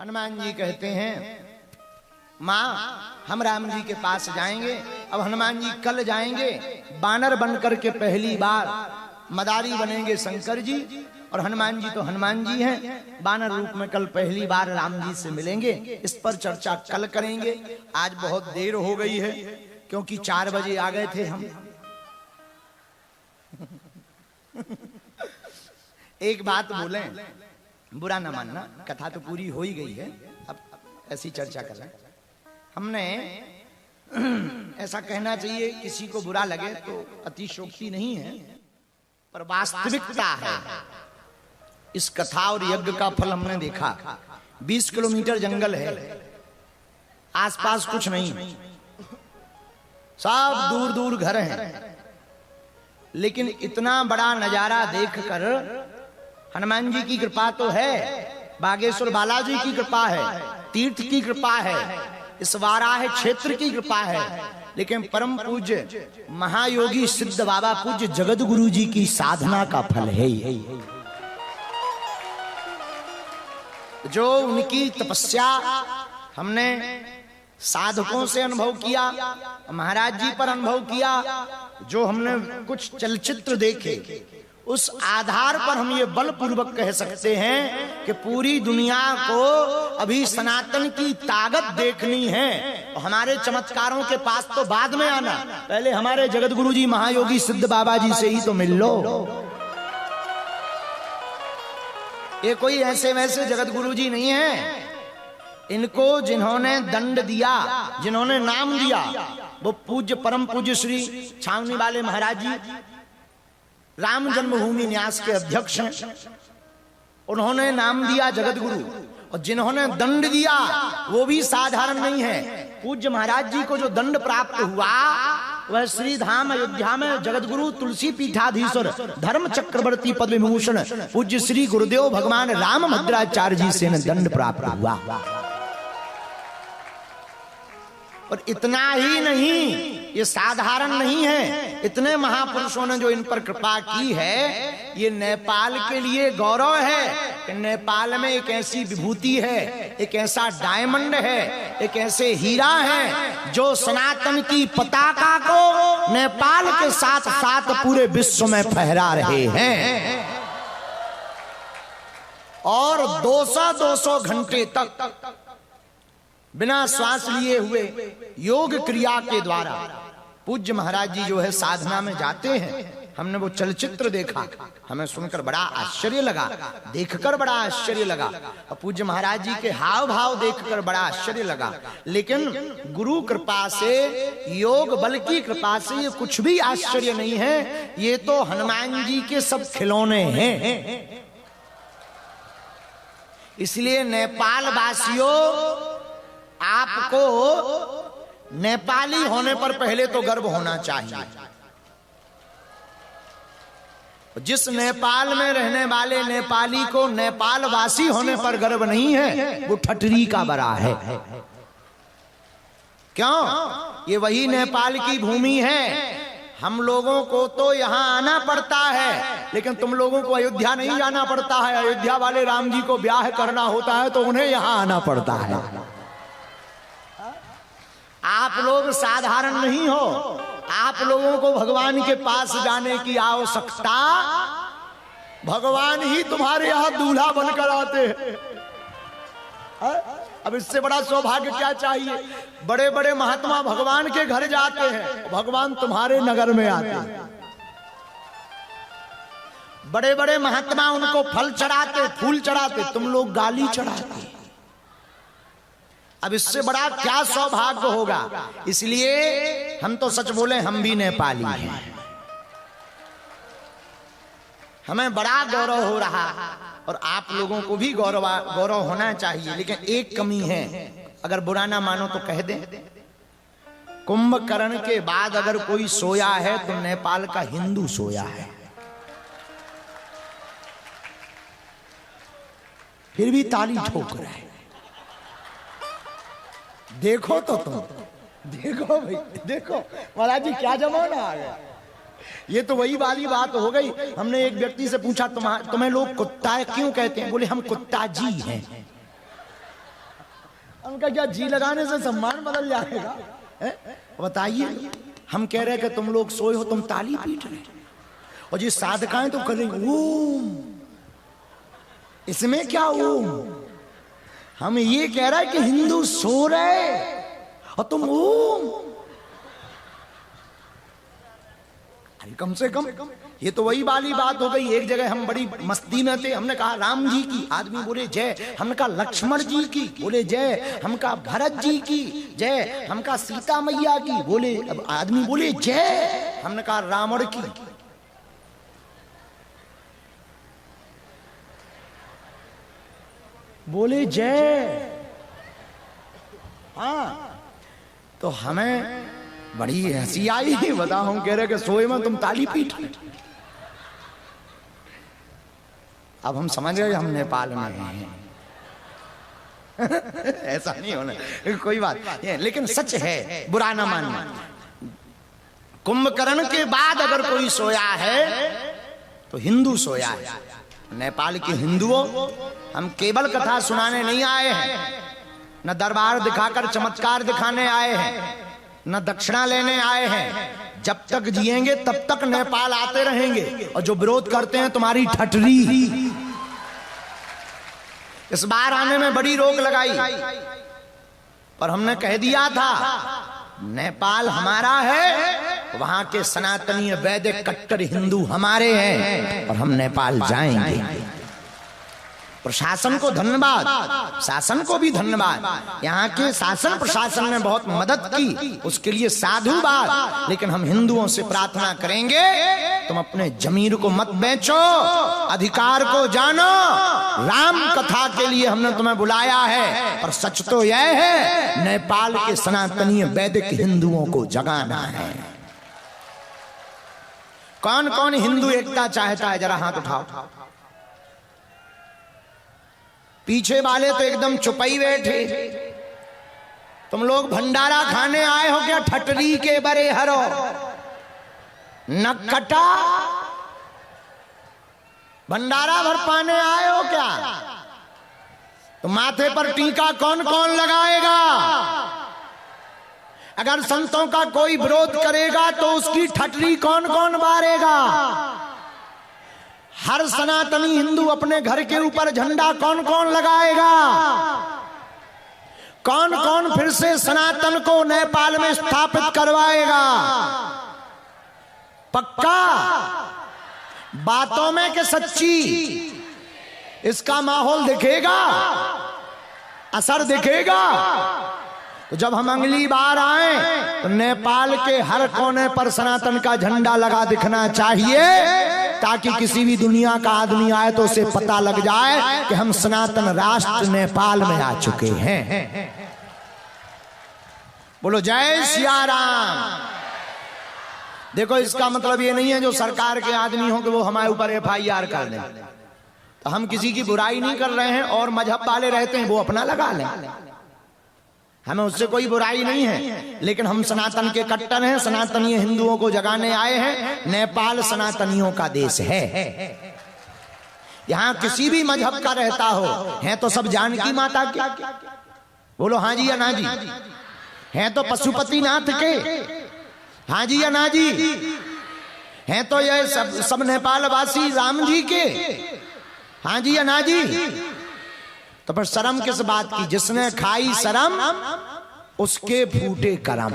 हनुमान जी कहते हैं माँ हम राम जी के पास जाएंगे। अब हनुमान जी कल जाएंगे, बानर बनकर के पहली बार मदारी बनेंगे शंकर जी, और हनुमान जी तो हनुमान जी हैं, बानर रूप में कल पहली बार राम जी से मिलेंगे। इस पर चर्चा कल करेंगे। आज बहुत देर हो गई है क्योंकि 4 बजे आ गए थे हम। एक बात बोलें, बुरा ना मानना, कथा तो पूरी हो ही गई है, अब ऐसी चर्चा कर रहे हैं। हमने ऐसा कहना चाहिए, किसी को बुरा लगे तो अतिशोक्ति नहीं है, पर वास्तविकता है। इस कथा और यज्ञ का फल हमने देखा। 20 किलोमीटर जंगल है, आसपास कुछ नहीं, सब दूर दूर घर हैं, लेकिन इतना बड़ा नजारा देखकर हनुमान जी की कृपा तो है, बागेश्वर बालाजी की कृपा है, तीर्थ की कृपा है, इस वाराह क्षेत्र की कृपा है, लेकिन परम पूज्य महायोगी सिद्ध बाबा पूज्य जगत गुरु जी की साधना का फल है। जो उनकी तपस्या हमने साधकों से अनुभव किया, महाराज जी पर अनुभव किया, जो हमने कुछ चलचित्र देखे, उस आधार पर हम ये बलपूर्वक कह सकते हैं कि पूरी दुनिया को अभी सनातन की ताकत देखनी है। और हमारे चमत्कारों के पास तो बाद में आना, पहले हमारे जगत गुरु जी महायोगी सिद्ध बाबा जी से ही तो मिल लो। ये कोई ऐसे वैसे जगत गुरु जी नहीं है। इनको जिन्होंने दंड दिया, जिन्होंने नाम दिया, वो पूज्य परम पूज्य श्री छावनी वाले महाराज जी, राम जन्मभूमि न्यास के अध्यक्ष हैं। उन्होंने नाम दिया जगत गुरु, और जिन्होंने दंड दिया वो भी साधारण नहीं है। पूज्य महाराज जी को जो दंड प्राप्त हुआ वह श्री धाम अयोध्या में जगत गुरु तुलसी पीठाधीश्वर धर्म चक्रवर्ती पद्म विभूषण पूज्य श्री गुरुदेव भगवान राम भद्राचार्य जी से दंड प्राप्त हुआ। और इतना ही नहीं, ये साधारण नहीं है, इतने महापुरुषों ने जो इन पर कृपा की है, ये नेपाल के लिए गौरव है कि नेपाल में एक ऐसी विभूति है, एक ऐसा डायमंड है, एक ऐसे हीरा है जो सनातन की पताका को नेपाल के साथ साथ पूरे विश्व में फहरा रहे हैं। और 200 घंटे तक बिना श्वास लिए हुए योग क्रिया के द्वारा पूज्य महाराज जी जो है साधना में जाते हैं। हमने वो चलचित्र देखा, हमें सुनकर बड़ा आश्चर्य लगा, देखकर बड़ा आश्चर्य लगा, और पूज्य महाराज जी के हाव भाव देखकर बड़ा आश्चर्य लगा। लेकिन गुरु कृपा से, योग बल की कृपा से ये कुछ भी आश्चर्य नहीं है, ये तो हनुमान जी के सब खिलौने हैं। इसलिए नेपाल वासियों, आपको नेपाली होने पर पहले तो गर्व होना चाहिए। जिस नेपाल में रहने वाले नेपाली को नेपाल वासी होने पर गर्व नहीं है, वो ठटरी का बड़ा है। क्यों? ये वही नेपाल की भूमि है। हम लोगों को तो यहाँ आना पड़ता है, लेकिन तुम लोगों को अयोध्या नहीं जाना पड़ता है। अयोध्या वाले राम जी को ब्याह करना होता है तो उन्हें यहाँ आना पड़ता है। आप लोग साधारण नहीं हो, आप लोगों को भगवान के पास जाने की आवश्यकता, भगवान ही तुम्हारे यहाँ दूल्हा बनकर आते हैं। अब इससे बड़ा सौभाग्य क्या चाहिए? बड़े बड़े महात्मा भगवान के घर जाते हैं, भगवान तुम्हारे नगर में आते हैं। बड़े बड़े महात्मा उनको फल चढ़ाते, फूल चढ़ाते, तुम लोग गाली चढ़ाते। अब इससे बड़ा क्या सौभाग्य होगा? इसलिए हम तो सच बोले, हम भी नेपाली हैं, हमें बड़ा गौरव हो रहा, और आप लोगों को भी गौरव होना चाहिए। लेकिन एक कमी है, अगर बुरा ना मानो तो कह दें, कुंभकर्ण के बाद अगर कोई सोया है तो नेपाल का हिंदू सोया है। फिर भी ताली ठोक रहा है। देखो तो तुम, देखो भाई, देखो महाराज जी क्या जमाना आ गया। ये तो वही वाली बात हो गई। हमने एक व्यक्ति से पूछा, तुम्हें लोग कुत्ता क्यों कहते हैं? बोले हम कुत्ता जी हैं। उनका क्या जी लगाने से सम्मान बदल जाएगा? बताइए, हम कह रहे हैं कि तुम लोग सोए हो, तुम ताली पीट रहे, और जी साधकाएं तो कर रही ओम, इसमें क्या ओम? हम ये कह रहे हैं कि हिंदू सो रहे और तुम ओम। अरे कम से कम ये तो वही वाली बात हो गई। एक जगह हम बड़ी मस्ती में थे, हमने कहा राम जी की, आदमी बोले जय। हमने कहा लक्ष्मण जी की, बोले जय। हम कहा भरत जी की जय। हम कहा सीता मैया की, बोले अब आदमी बोले जय। हमने कहा रावण की, बोले जय। हाँ, तो हमें बड़ी हंसी आई। बताओ, हम कह रहे कि सोए में तुम ताली पीट रहे। अब हम समझ गए हम नेपाल में हैं। ऐसा नहीं होना, कोई बात नहीं, लेकिन सच है, बुरा ना मानना। कुंभकर्ण के बाद अगर कोई सोया है तो हिंदू सोया है। नेपाल के हिंदुओं, हम केवल कथा सुनाने नहीं आए हैं, न दरबार दिखाकर चमत्कार दिखाने आए हैं, न दक्षिणा लेने आए हैं। जब तक जिएंगे तब तक नेपाल आते रहेंगे, और जो विरोध करते हैं तुम्हारी ठटरी। इस बार आने में बड़ी रोक लगाई, पर हमने कह दिया था नेपाल हमारा है, वहां के सनातनी वैदिक कट्टर हिंदू हमारे हैं, और हम नेपाल जाएंगे। प्रशासन को धन्यवाद, शासन को भी धन्यवाद। यहाँ के शासन प्रशासन ने बहुत मदद की, उसके लिए साधुवाद। लेकिन हम हिंदुओं से प्रार्थना करेंगे, तुम अपने जमीर को मत बेचो, अधिकार को जानो। राम कथा के लिए हमने तुम्हें बुलाया है, पर सच तो यह है नेपाल के सनातनी वैदिक हिंदुओं को जगाना है। कौन कौन हिंदू एकता चाहता है? जरा हाथ उठाओ। पीछे वाले तो एकदम चुपई बैठे। तुम लोग भंडारा खाने आए हो क्या? ठटरी के बरे हरो नक्कटा, भंडारा भर पाने आए हो क्या? तो माथे पर टीका कौन कौन लगाएगा? अगर संतों का कोई विरोध करेगा तो उसकी ठटरी कौन कौन बारेगा? हर सनातनी हिंदू अपने घर के ऊपर झंडा कौन कौन लगाएगा? कौन कौन फिर से सनातन को नेपाल में स्थापित करवाएगा? पक्का बातों में कि सच्ची? इसका माहौल दिखेगा, असर दिखेगा। तो जब हम अगली बार आए तो नेपाल के हर कोने पर सनातन का झंडा लगा दिखना चाहिए, ताकि किसी भी दुनिया का आदमी आए तो उसे पता लग जाए कि हम सनातन राष्ट्र नेपाल में आ चुके हैं। बोलो जय सिया राम। देखो, इसका मतलब ये नहीं है जो सरकार के आदमी हो कि वो हमारे ऊपर FIR कर दें। तो हम किसी की बुराई नहीं कर रहे हैं, और मजहब वाले रहते हैं वो अपना लगा लें, हमें उससे कोई बुराई नहीं है। लेकिन हम सनातन के कट्टर हैं, सनातनीय हिंदुओं को जगाने आए हैं। नेपाल सनातनियों का देश है। यहाँ किसी भी मजहब का रहता हो, हैं तो सब जानकी माता के, बोलो हाँ जी या ना जी? हैं तो पशुपति नाथ के, हाँ जी या ना जी? हैं तो ये सब नेपाल वासी राम जी के, हाँ जी या ना जी? तो पर शर्म किस बात की? जिसने खाई शर्म उसके फूटे करम।